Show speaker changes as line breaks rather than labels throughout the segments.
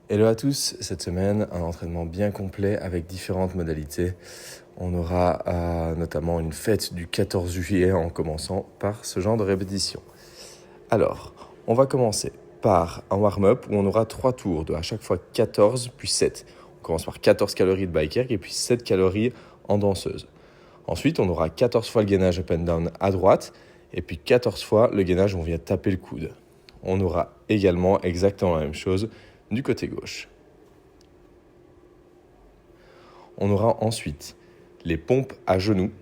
Hello à tous, cette semaine, un entraînement bien complet avec différentes modalités. On aura notamment une fête du 14 juillet en commençant par ce genre de répétition. Alors, on va commencer par un warm-up où on aura 3 tours de à chaque fois 14 puis 7. On commence par 14 calories de bike erg et puis 7 calories en danseuse. Ensuite, on aura 14 fois le gainage up and down à droite et puis 14 fois le gainage où on vient taper le coude. On aura également exactement la même chose du côté gauche. On aura ensuite les pompes à genoux,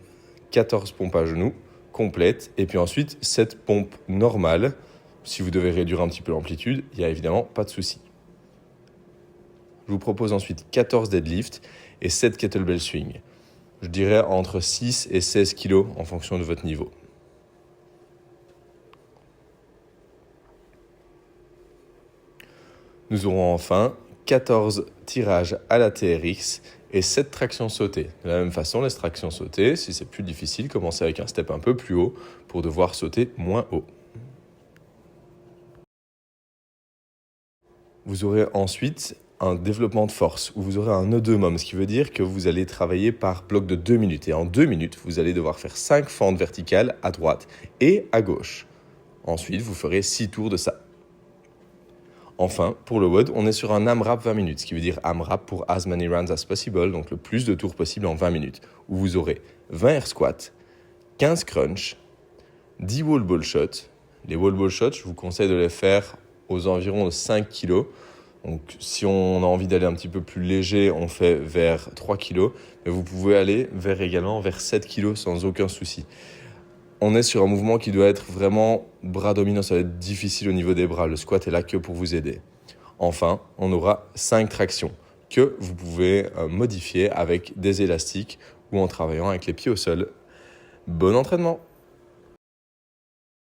14 pompes à genoux complètes, et puis ensuite 7 pompes normales. Si vous devez réduire un petit peu l'amplitude, il n'y a évidemment pas de souci. Je vous propose ensuite 14 deadlifts et 7 kettlebell swing. Je dirais entre 6 et 16 kg en fonction de votre niveau. Nous aurons enfin 14 tirages à la TRX et 7 tractions sautées. De la même façon, les tractions sautées, si c'est plus difficile, commencez avec un step un peu plus haut pour devoir sauter moins haut. Vous aurez ensuite un développement de force où vous aurez un E2 ce qui veut dire que vous allez travailler par bloc de 2 minutes. Et en 2 minutes, vous allez devoir faire 5 fentes verticales à droite et à gauche. Ensuite, vous ferez 6 tours de ça. Enfin, pour le WOD, on est sur un AMRAP 20 minutes, ce qui veut dire AMRAP pour as many rounds as possible, donc le plus de tours possible en 20 minutes, où vous aurez 20 air squats, 15 crunch, 10 wall ball shots. Les wall ball shots, je vous conseille de les faire aux environs de 5 kg. Donc si on a envie d'aller un petit peu plus léger, on fait vers 3 kg, mais vous pouvez aller également vers 7 kg sans aucun souci. On est sur un mouvement qui doit être vraiment bras dominant, ça va être difficile au niveau des bras. Le squat est là que pour vous aider. Enfin, on aura 5 tractions que vous pouvez modifier avec des élastiques ou en travaillant avec les pieds au sol. Bon entraînement!